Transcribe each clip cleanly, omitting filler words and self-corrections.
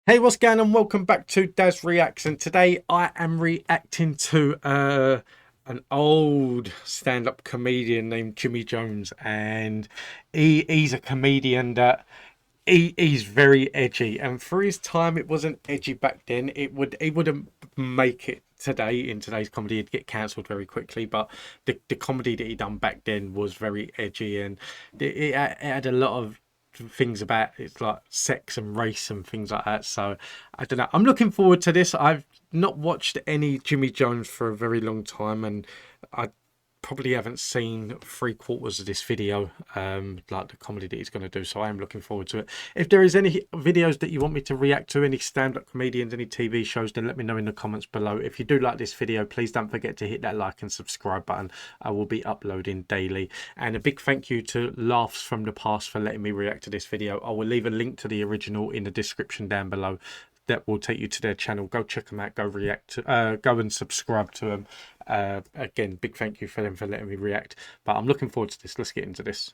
Hey, what's going on? Welcome back to Daz Reacts, and today I am reacting to an old stand-up comedian named Jimmy Jones, and he's a comedian that he's very edgy, and for his time it wasn't edgy back then. He wouldn't make it today in today's comedy. He'd get cancelled very quickly, but the comedy that he done back then was very edgy, and it had a lot of things about it's like sex and race and things like that. So I don't know, I'm looking forward to this. I've not watched any Jimmy Jones for a very long time, and I probably haven't seen three quarters of this video, like the comedy that he's going to do, so I am looking forward to it. If there is any videos that you want me to react to, any stand-up comedians, any TV shows, then let me know in the comments below. If you do like this video, please don't forget to hit that like and subscribe button. I will be uploading daily, and a big thank you to Laughs from the Past for letting me react to this video. I will leave a link to the original in the description down below. That will take you to their channel. Go check them out. Go react to, go and subscribe to them. Again, big thank you for them for letting me react. But I'm looking forward to this. Let's get into this.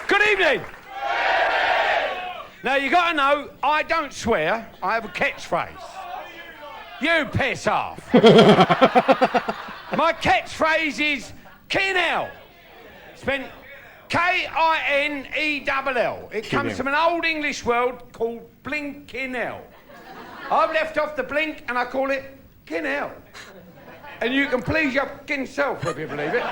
Good evening. Now you got to know, I don't swear. I have a catchphrase. You piss off. My catchphrase is Kinell. Spent Kinell. It comes from an old English word called blinkinell. I've left off the blink and I call it Kinell. And you can please your fucking self if you believe it.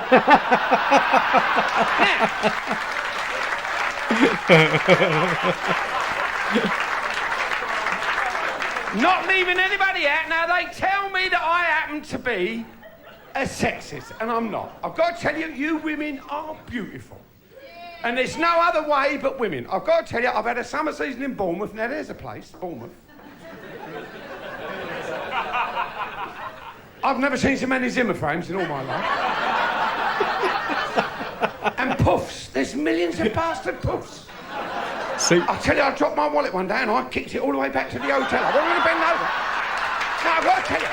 Not leaving anybody out. Now, they tell me that I happen to be a sexist, and I'm not. I've got to tell you, you women are beautiful. And there's no other way but women. I've got to tell you, I've had a summer season in Bournemouth. Now, there's a place, Bournemouth. I've never seen so many Zimmer frames in all my life. And puffs. There's millions of bastard puffs. See, I tell you, I dropped my wallet one day and I kicked it all the way back to the hotel. I wasn't going to bend over. No, I've got to tell you.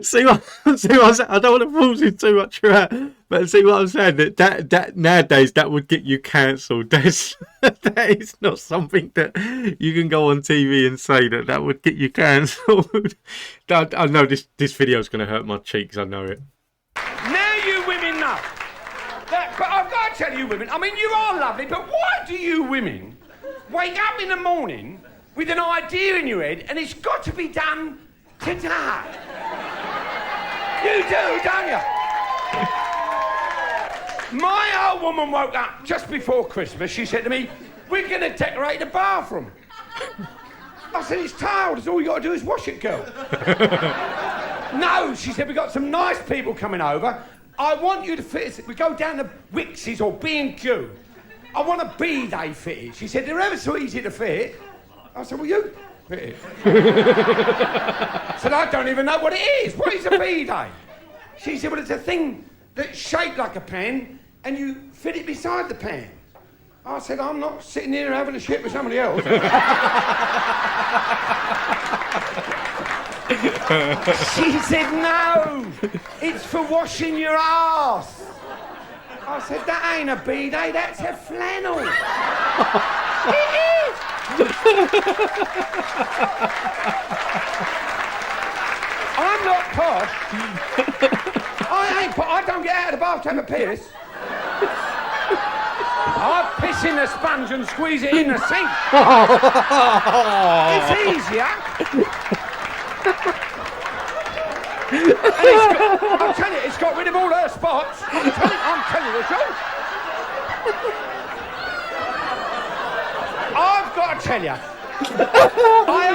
see what I'm saying? I don't want to force you too much around, but see what I'm saying? That nowadays that would get you cancelled. That is not something that you can go on TV and say that would get you cancelled. I know this video is going to hurt my cheeks. I know it. Now you women know. But I've got to tell you women, I mean, you are lovely, but why do you women wake up in the morning with an idea in your head and it's got to be done today? You do, don't you? My old woman woke up just before Christmas. She said to me, we're going to decorate the bathroom. I said, it's tiled. All you got to do is wash it, girl. No, she said, we've got some nice people coming over. I want you to fit it. We go down to Wickes or B&Q. I want a B-day fitted. She said, they're ever so easy to fit. I said, well, you fit it. I said, I don't even know what it is. What is a B-day? She said, well, it's a thing that's shaped like a pan and you fit it beside the pan. I said, I'm not sitting here having a shit with somebody else. She said, no, it's for washing your ass. I said, that ain't a bidet, that's a flannel. It is. I'm not posh. I ain't posh. I don't get out of the bath to have a piss. I piss in the sponge and squeeze it in the sink. It's easier. I'll tell you, it's got rid of all her spots. I'm telling you the truth. I've got to tell you, I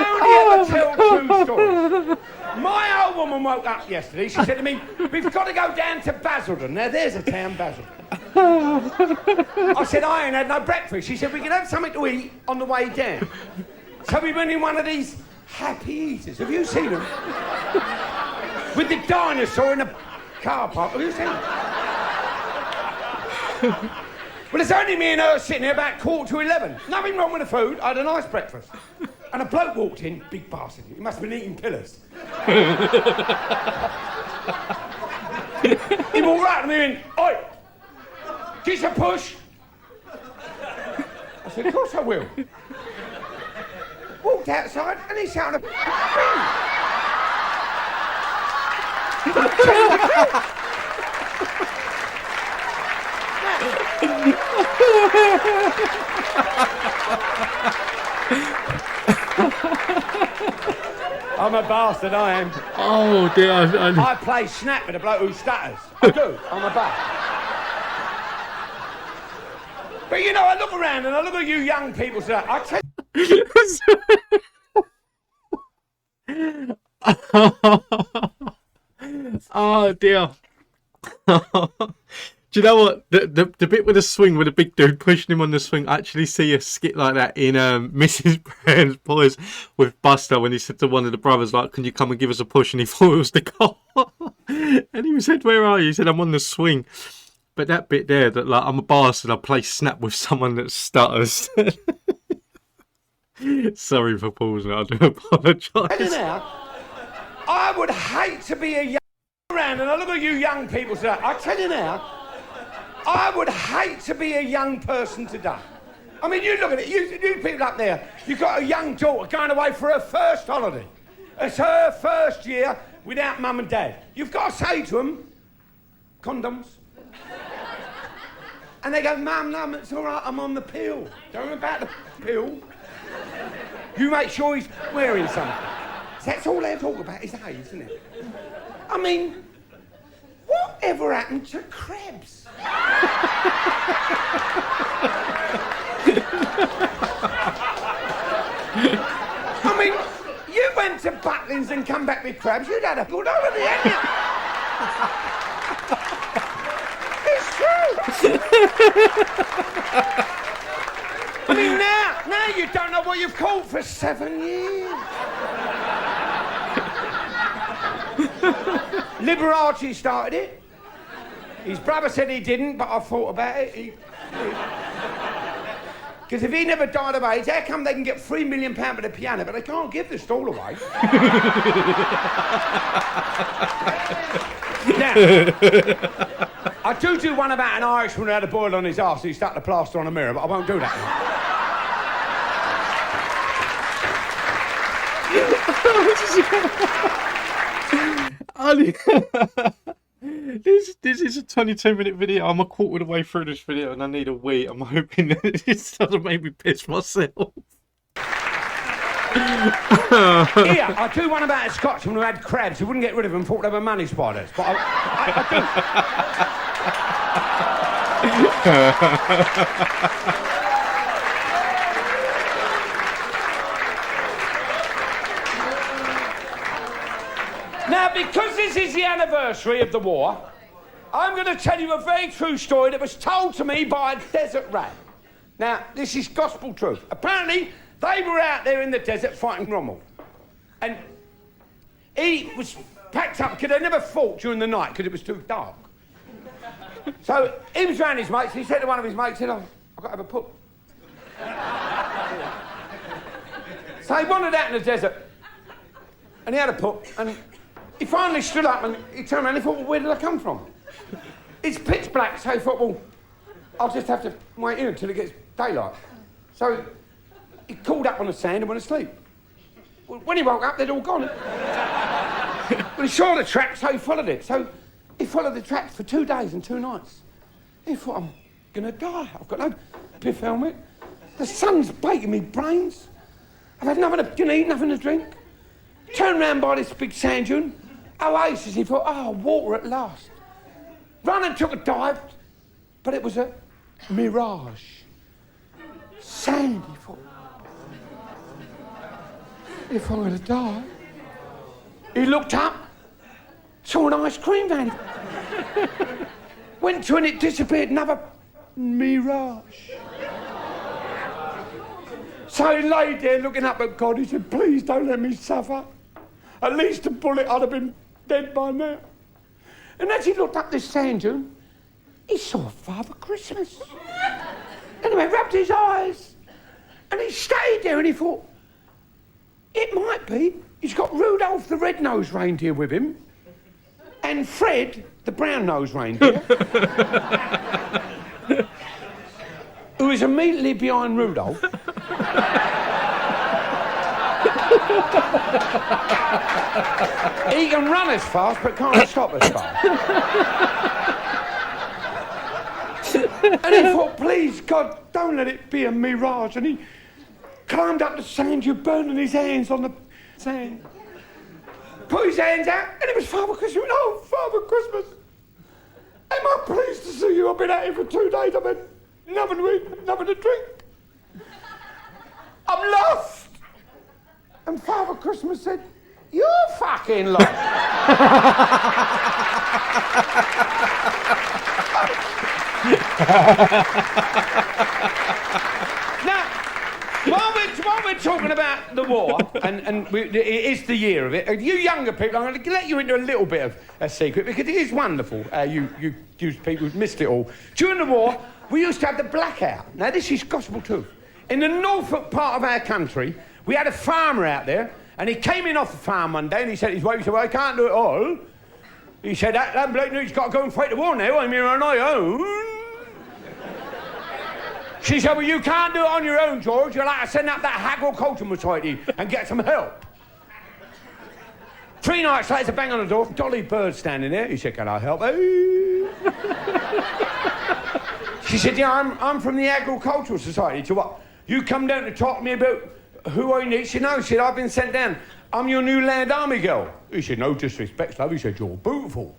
only ever tell true stories. My old woman woke up yesterday, she said to me, we've got to go down to Basildon. Now there's a town, Basildon. I said, I ain't had no breakfast. She said, we can have something to eat on the way down. So we went in one of these happy eaters. Have you seen them? With the dinosaur in a car park. Have you seen them? Well, it's only me and her sitting there about 11:15. Nothing wrong with the food. I had a nice breakfast. And a bloke walked in, big bastard, he must have been eating pillars. He walked right to me and, oi, give us a push. I said, of course I will. Walked outside and he sounded I'm a bastard, I am. Oh dear. I play snap with a bloke who stutters. I do, I'm a bastard. But you know, I look around and I look at you young people, so I tell Oh dear. Do you know what? The bit with the swing, with the big dude pushing him on the swing, I actually see a skit like that in Mrs. Brown's Boys with Buster, when he said to one of the brothers, like, can you come and give us a push? And he thought it was the car. And he said, where are you? He said, I'm on the swing. But that bit there, that like, I'm a bastard, I play snap with someone that stutters. Sorry for pausing, I do apologise. now, I would hate to be a young around and I look at you young people today. I tell you now, I would hate to be a young person today. I mean, you look at it, you people up there, you've got a young daughter going away for her first holiday. It's her first year without mum and dad. You've got to say to them, condoms. And they go, Mum, it's all right, I'm on the pill. Don't worry about the pill. You make sure he's wearing something. So that's all they talk about is age, isn't it? I mean, whatever happened to Krebs? I mean, you went to Butlins and come back with Krebs, you'd had a good holiday, hadn't you? It's true. I mean, now you don't know what you've called for 7 years. Liberace started it. His brother said he didn't, but I thought about it. Because if he never died of AIDS, how come they can get £3 million for the piano, but they can't give the stall away? Now, I do one about an Irishman who had a boil on his arse, so he stuck the plaster on a mirror, but I won't do that This is a 22-minute video. I'm a quarter of the way through this video and I need a wee. I'm hoping that it doesn't make me piss myself. Here, I do one about a Scotsman who had crabs. He wouldn't get rid of them, thought they were money spiders. But I Now, because this is the anniversary of the war, I'm going to tell you a very true story that was told to me by a desert rat. Now, this is gospel truth. Apparently, they were out there in the desert fighting Rommel. And he was packed up because they never fought during the night because it was too dark. So he was around his mates, and he said to one of his mates, he said, I've got to have a poop. So he wandered out in the desert, and he had a poop, and he finally stood up and he turned around and he thought, well, where did I come from? It's pitch black, so he thought, well, I'll just have to wait here until it gets daylight. So he crawled up on the sand and went to sleep. Well, when he woke up, they'd all gone. But he saw the track, so he followed it. So he followed the track for 2 days and 2 nights. He thought, I'm going to die. I've got no piff helmet. The sun's baking me brains. I've had nothing to eat, nothing to drink. Turned round by this big sand dune. Oasis, he thought, oh, water at last. Ran and took a dive, but it was a mirage. Sand, he thought. If I'm going to die. He looked up, saw an ice cream van. Went to and it disappeared, another mirage. So he laid there looking up at God. He said, please don't let me suffer. At least a bullet, I'd have been dead by now. And as he looked up this sand dune, he saw Father Christmas. Anyway, rubbed his eyes, and he stayed there and he thought, It might be. He's got Rudolph the red-nosed reindeer with him, and Fred the brown-nosed reindeer, who is immediately behind Rudolph. He can run as fast, but can't stop as fast. And he thought, please, God, don't let it be a mirage. And he climbed up the sand, you burning his hands on the sand. Put his hands out, and it was Father Christmas. He went, oh, Father Christmas, am I pleased to see you? I've been out here for 2 days. I've had nothing to eat, nothing to drink. I'm lost. And Father Christmas said, you're fucking lost. Now, while we're talking about the war, and it is the year of it, you younger people, I'm going to let you into a little bit of a secret, because it is wonderful, you people who've missed it all. During the war, we used to have the blackout. Now, this is gospel truth. In the Norfolk part of our country, we had a farmer out there, and he came in off the farm one day, and he said to his wife, he said, well, I can't do it all. He said, that bloke knows he's got to go and fight the war now, I'm here on my own. She said, well, you can't do it on your own, George. You'll have to send up that agricultural society and get some help. 3 nights later, bang on the door, Dolly Bird standing there. He said, can I help you? She said, yeah, I'm from the agricultural society. So what? You come down to talk to me about who I need? She said, no. She said, I've been sent down. I'm your new land army girl. He said, no disrespect, love. He said, you're beautiful.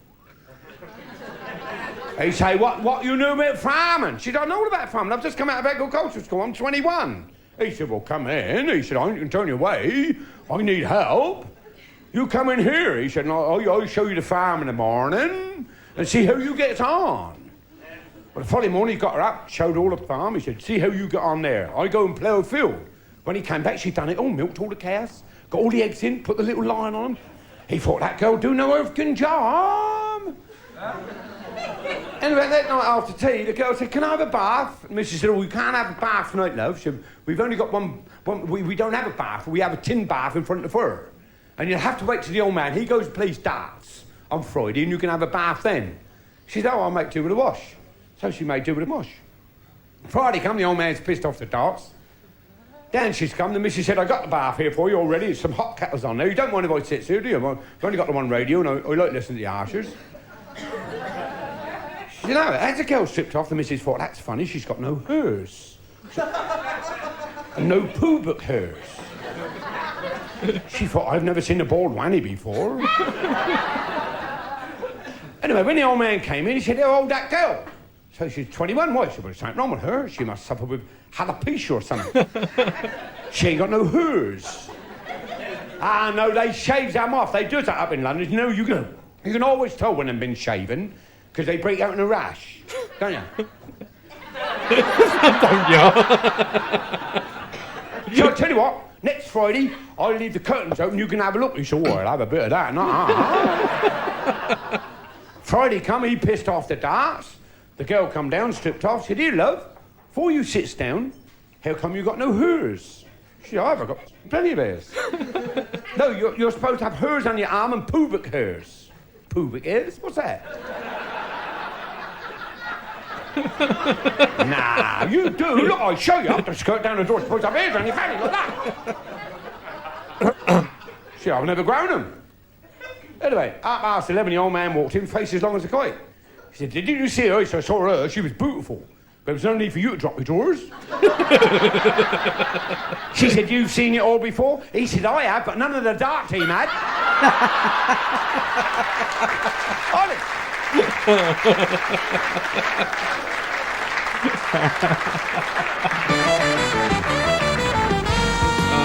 He said, what you know about farming? She said, I know all about farming. I've just come out of agricultural school. I'm 21. He said, well, come in. He said, I can turn you away. I need help. You come in here. He said, I'll show you the farm in the morning and see how you get on. Well, the following morning, he got her up, showed all the farm. He said, see how you get on there. I go and plough a field. When he came back, she'd done it all, milked all the cows, got all the eggs in, put the little line on them. He thought, that girl do no earthing job. Anyway, that night after tea, the girl said, can I have a bath? And Mrs. said, oh, we can't have a bath tonight, love. She said, we've only got one we don't have a bath. We have a tin bath in front of her. And you'll have to wait till the old man, he goes and plays darts on Friday, and you can have a bath then. She said, oh, I'll make do with a wash. So she made do with a wash. Friday come, the old man's pissed off the darts. Down she's come, the missus said, I got the bath here for you already. There's some hot kettles on there. You don't mind if I sit here, do you? I've only got the one radio, and I like listening to the archers. You know, as the girl stripped off, the missus thought, that's funny, she's got no hairs. And no pubic hairs. She thought, I've never seen a bald wanny before. Anyway, when the old man came in, he said, how old that girl? So she's 21. Why? She said, well, there's something wrong with her. She must suffer with alopecia or something. She ain't got no hairs. Ah, no, they shave them off. They do that up in London. You know, you can always tell when they've been shaven, because they break out in a rash, don't you? Don't you? So I'll tell you what, next Friday, I'll leave the curtains open, you can have a look. He said, oh, I'll have a bit of that. Friday come, he pissed off the darts. The girl come down, stripped off, said, here, love, before you sits down, how come you got no hairs? She said, I've got plenty of hairs. No, you're supposed to have hairs on your arm and pubic hairs. Pubic hairs? What's that? Nah, you do. Look, I'll show you. Up the skirt down the door, supposed to have hairs on your fanny, look that. See, I've never grown them. Anyway, up past 11, the old man walked in, face as long as a kite. He said, didn't you see her? He said, I saw her, she was beautiful. But there was no need for you to drop your drawers. She said, you've seen it all before? He said, I have, but none of the dark team had. Honest.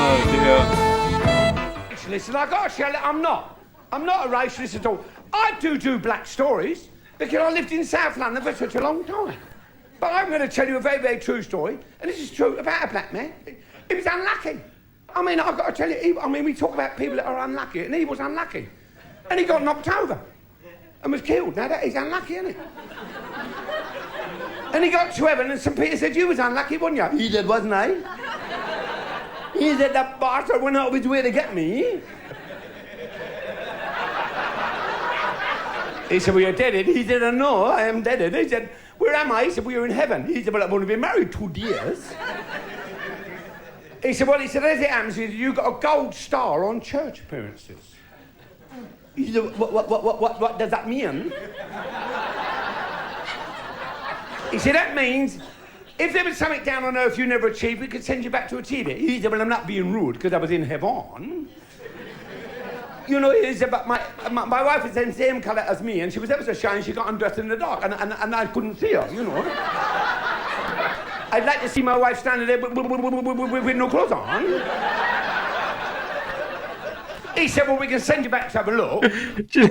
Oh dear. Listen, I got to tell you, I'm not a racialist at all. I do black stories because I lived in South London for such a long time. But I'm going to tell you a very, very true story, and this is true about a black man. He was unlucky. I mean, I've got to tell you, we talk about people that are unlucky, and he was unlucky. And he got knocked over and was killed. Now, that is unlucky, isn't it? And he got to heaven, and St. Peter said, you was unlucky, wasn't you? He said, wasn't I? He said, that bastard went out of his way to get me. He said, well, you're dead. He said, no, I am dead. He said, where am I? He said, well, you're in heaven. He said, well, I've only been married 2 years. He said, well, as it happens, you got a gold star on church appearances. He said, what does that mean? He said, that means if there was something down on earth you never achieved, we could send you back to achieve it. He said, well, I'm not being rude because I was in heaven. You know, he said, but my wife is the same colour as me, and she was ever so shy, and she got undressed in the dark, and I couldn't see her, you know. I'd like to see my wife standing there with no clothes on. He said, well, we can send you back to have a look. Do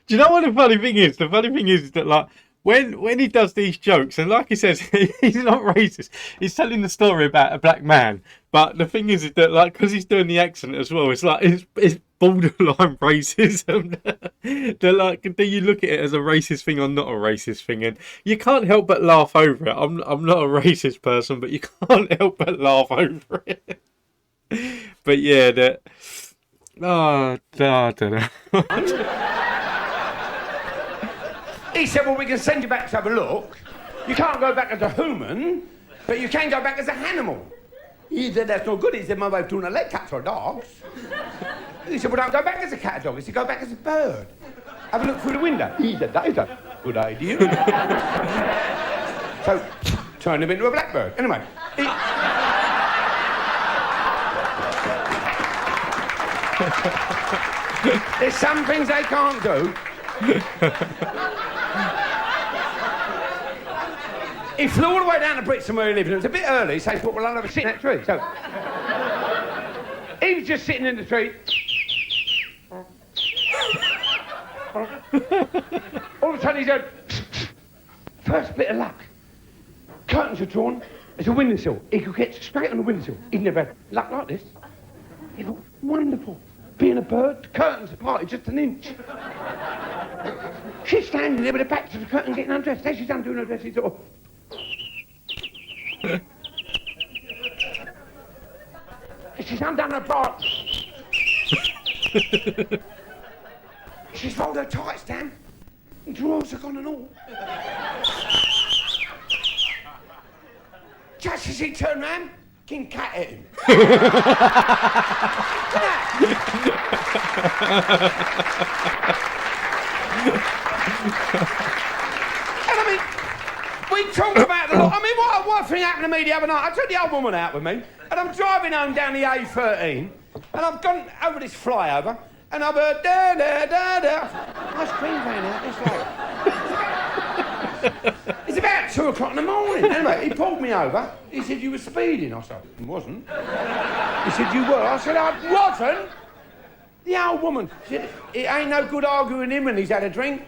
you know what the funny thing is? The funny thing is that, like, when he does these jokes, and like he says, he's not racist. He's telling the story about a black man. But the thing is that, like, because he's doing the accent as well, it's like, it's borderline racism. They're like, do you look at it as a racist thing or not a racist thing? And you can't help but laugh over it. I'm not a racist person, but you can't help but laugh over it. But yeah, that... Oh, I don't know. He said, well, we can send you back to have a look. You can't go back as a human, but you can go back as a animal. He said, that's no good. He said, my wife doing a let cats or dogs. He said, well, don't go back as a cat or dog. He said, go back as a bird. Have a look through the window. He said, that is a good idea. So, turned him into a blackbird. Anyway, there's some things they can't do. He flew all the way down to Brixton where he lived, and it was a bit early, so he thought, well, I'll have a sit in that tree. So, he was just sitting in the tree. All of a sudden, he said, first bit of luck. Curtains are drawn, there's a windowsill. He could get straight on the windowsill. He'd never had luck like this. He thought, wonderful. Being a bird, the curtains are parted just an inch. She's standing there with her back to the curtain getting undressed. As she's undoing her dress, he sort of... She's undone her bra. She's rolled her tights down. And drawers are gone and all. Just as he turned round, King Cat hit him. And I mean, we talk about the lot. I mean, what thing happened to me the other night? I took the old woman out with me, and I'm driving home down the A13, and I've gone over this flyover, and I've heard da da da da. My screen ran out this way. It's about 2 o'clock in the morning. Anyway, he pulled me over. He said, you were speeding. I said, I wasn't. He said, you were. I said, I wasn't. The old woman said, it ain't no good arguing him when he's had a drink.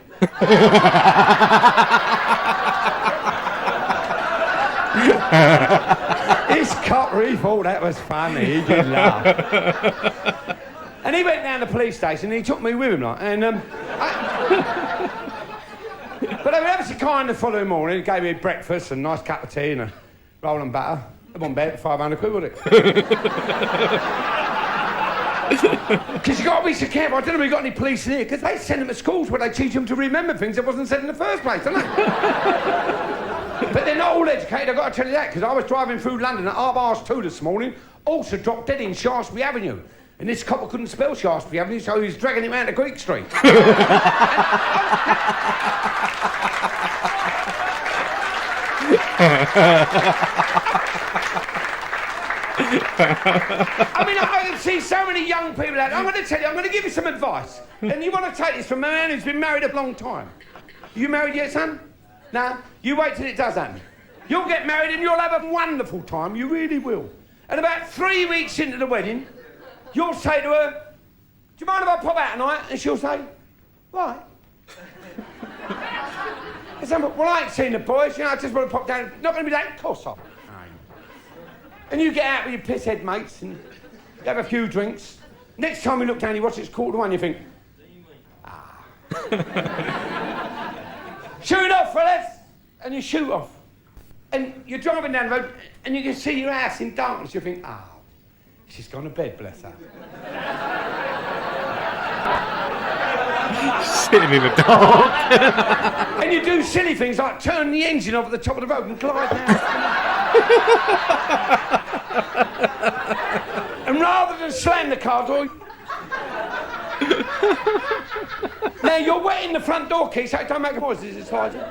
This cocker, he thought that was funny. He did laugh. And he went down to the police station and he took me with him, like, and but they were ever so kind the following morning. He gave me breakfast and a nice cup of tea and a roll and butter. It wasn't bad for 500 quid, was it? Because you got to be so careful. I don't know if we got any police in here, because they send them to schools where they teach them to remember things that wasn't said in the first place, don't they? But they're not all educated, I've got to tell you that, because I was driving through London at 2:30 this morning, also dropped dead in Shaftesbury Avenue. And this couple couldn't spell Shaftesbury Avenue, so he was dragging him out to Greek Street. I mean, I can see so many young people out there. I'm going to tell you, I'm going to give you some advice. And you want to take this from a man who's been married a long time. You married yet, son? No? You wait till it does happen. You'll get married and you'll have a wonderful time. You really will. And about 3 weeks into the wedding, you'll say to her, do you mind if I pop out tonight? And she'll say, why? I said, well, I ain't seen the boys. You know, I just want to pop down. Not going to be late? Of course not. And you get out with your pisshead mates and you have a few drinks. Next time you look down, you watch it's 1:45, you think, ah. Shoot off, fellas! And you shoot off. And you're driving down the road and you can see your house in darkness. You think, ah. She's gone to bed, bless her. Sitting in the dark. And you do silly things like turn the engine off at the top of the road and glide down. And rather than slam the car door, now you're wetting the front door key, so it don't make a noise as it slides in.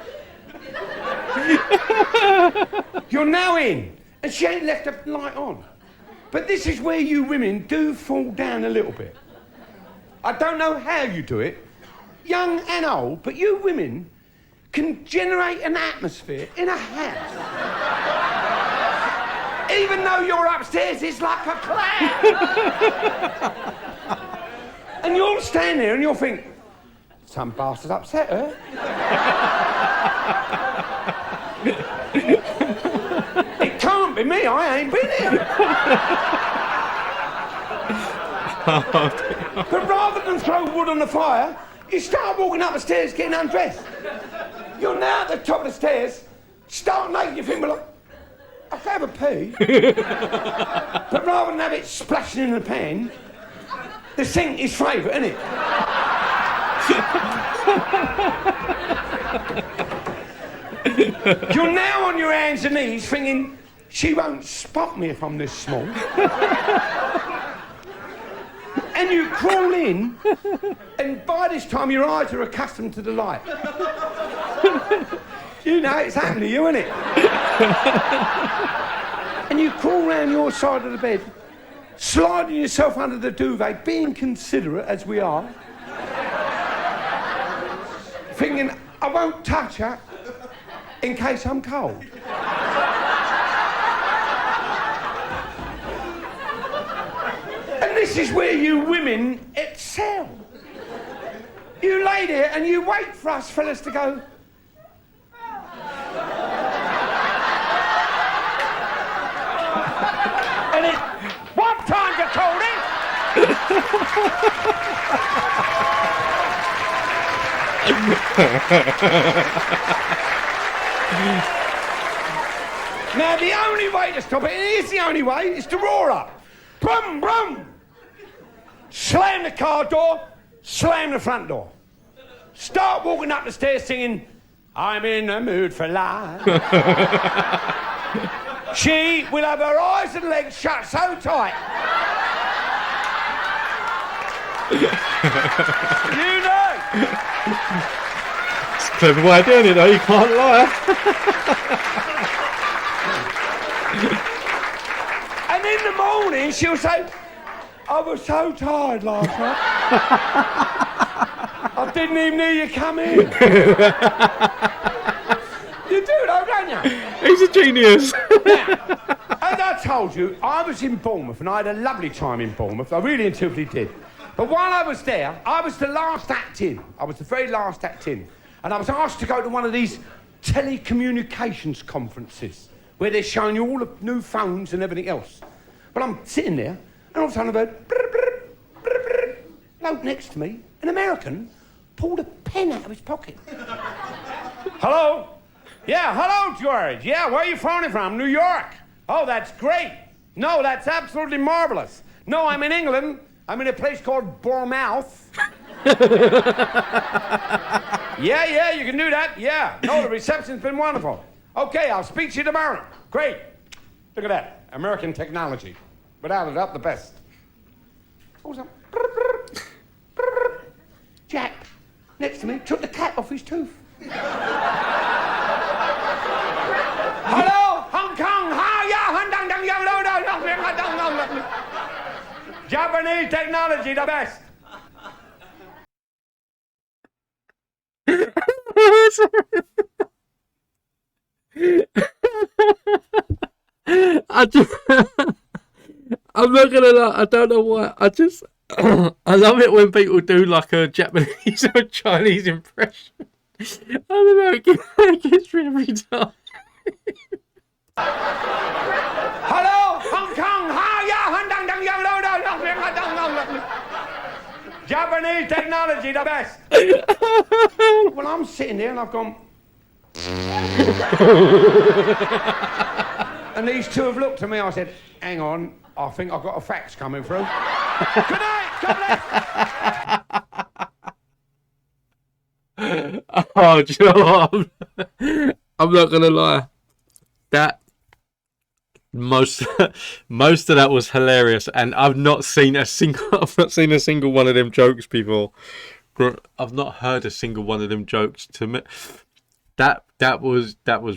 You're now in, and she ain't left the light on. But this is where you women do fall down a little bit. I don't know how you do it, young and old, but you women can generate an atmosphere in a house. Even though you're upstairs, it's like a clown. And you'll stand there and you'll think, some bastard's upset her. It can't be me, I ain't been here. But rather than throw wood on the fire, you start walking up the stairs getting undressed. You're now at the top of the stairs, start naked, you think, well, I could have a pee. But rather than have it splashing in the pan, the sink is favourite, isn't it? You're now on your hands and knees thinking, she won't spot me if I'm this small. And you crawl in, and by this time your eyes are accustomed to the light. You know it's happening to you, isn't it? And you crawl round your side of the bed, sliding yourself under the duvet, being considerate as we are, thinking, I won't touch her in case I'm cold. And this is where you women excel. You lay there and you wait for us fellas to go, and it's, what time you called it? Now the only way to stop it, and it is the only way, is to roar up. Brum, brum. Slam the car door, slam the front door. Start walking up the stairs singing, I'm in the mood for life. She will have her eyes and legs shut so tight. You know. It's a clever way of doing it, though. You can't lie. And in the morning, she'll say, I was so tired last night. I didn't even hear you come in. You do, though, don't you? He's a genius. Now, as I told you, I was in Bournemouth and I had a lovely time in Bournemouth. I really and truly did. But while I was there, I was the last act in. I was the very last act in. And I was asked to go to one of these telecommunications conferences where they're showing you all the new phones and everything else. But I'm sitting there and all of a sudden I heard brr, brr, brr, brr. Bloke next to me, an American, pulled a pen out of his pocket. Hello? Yeah, hello, George. Yeah, where are you phoning from? New York. Oh, that's great. No, that's absolutely marvellous. No, I'm in England. I'm in a place called Bournemouth. Yeah, you can do that. Yeah. No, the reception's been wonderful. Okay, I'll speak to you tomorrow. Great. Look at that. American technology. Without a doubt, the best. What was that? Jack, next to me, took the cap off his tooth. Hello, Hong Kong, Japanese technology, the best. I'm not gonna lie, I don't know why. I love it when people do like a Japanese or Chinese impression. I don't know, it gets really retarded. Hello, Hong Kong, Japanese technology, the best. Well, I'm sitting there and I've gone. And these two have looked at me. I said, hang on, I think I've got a fax coming through. Good night, God bless. Oh, do you know what? I'm not gonna lie. That most most of that was hilarious, and I've not seen a single I've not seen a single one of them jokes before. I've not heard a single one of them jokes. To me, that was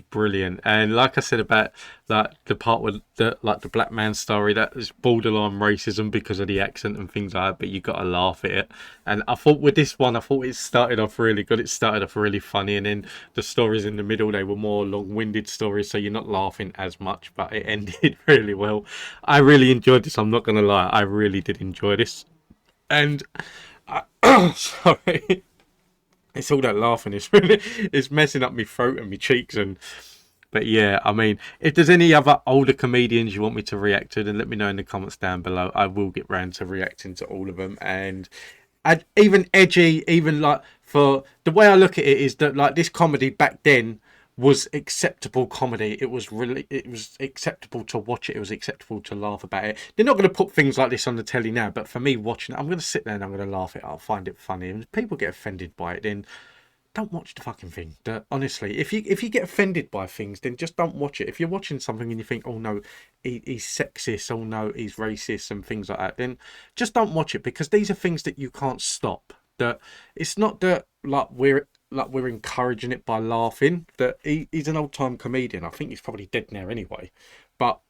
brilliant. And like I said about like the part with the black man story, that is borderline racism because of the accent and things like that, but you gotta laugh at it. And I thought with this one, I thought it started off really good. It started off really funny, and then the stories in the middle, they were more long-winded stories, so you're not laughing as much, but it ended really well. I really enjoyed this, I'm not gonna lie. I really did enjoy this. And sorry, it's all that laughing. It's really, it's messing up my throat and my cheeks. And but yeah, I mean, if there's any other older comedians you want me to react to, then let me know in the comments down below. I will get round to reacting to all of them. And even Edgy, even like, for the way I look at it is that like this comedy back then was acceptable comedy. It was acceptable to watch it. It was acceptable to laugh about it. They're not going to put things like this on the telly now, but for me watching it, I'm going to sit there and I'm going to laugh at it. I'll find it funny. And if people get offended by it, then don't watch the fucking thing. Honestly, if you get offended by things, then just don't watch it. If you're watching something and you think, oh no, he's sexist, oh no, he's racist and things like that, then just don't watch it, because these are things that you can't stop. That it's not that we're encouraging it by laughing. That he's an old time comedian. I think he's probably dead now anyway, but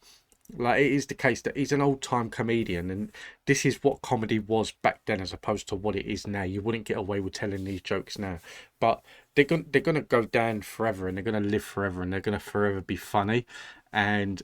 like it is the case that he's an old time comedian, and this is what comedy was back then as opposed to what it is now. You wouldn't get away with telling these jokes now, but they're gonna go down forever, and they're gonna live forever, and they're gonna forever be funny. And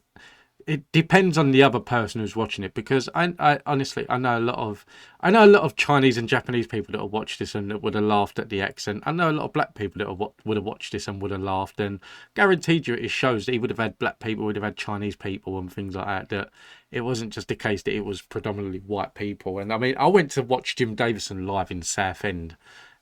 it depends on the other person who's watching it, because I honestly I know a lot of Chinese and Japanese people that have watched this and that would have laughed at the accent. I know a lot of black people that would have watched this and would have laughed, and guaranteed you it shows that he would have had black people, would have had Chinese people and things like that. That it wasn't just the case that it was predominantly white people. And I mean, I went to watch Jim Davison live in Southend.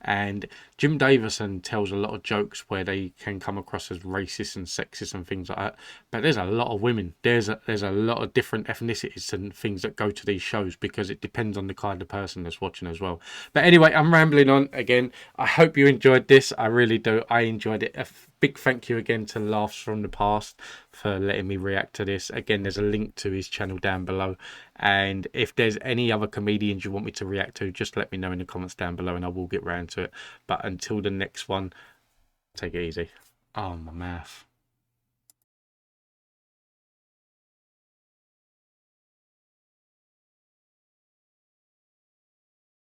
And Jim Davison tells a lot of jokes where they can come across as racist and sexist and things like that. But there's a lot of women. There's a lot of different ethnicities and things that go to these shows, because it depends on the kind of person that's watching as well. But anyway, I'm rambling on again. I hope you enjoyed this. I really do. I enjoyed it. Big thank you again to Laughs from the Past for letting me react to this. Again, there's a link to his channel down below. And if there's any other comedians you want me to react to, just let me know in the comments down below and I will get round to it. But until the next one, take it easy. Oh, my mouth.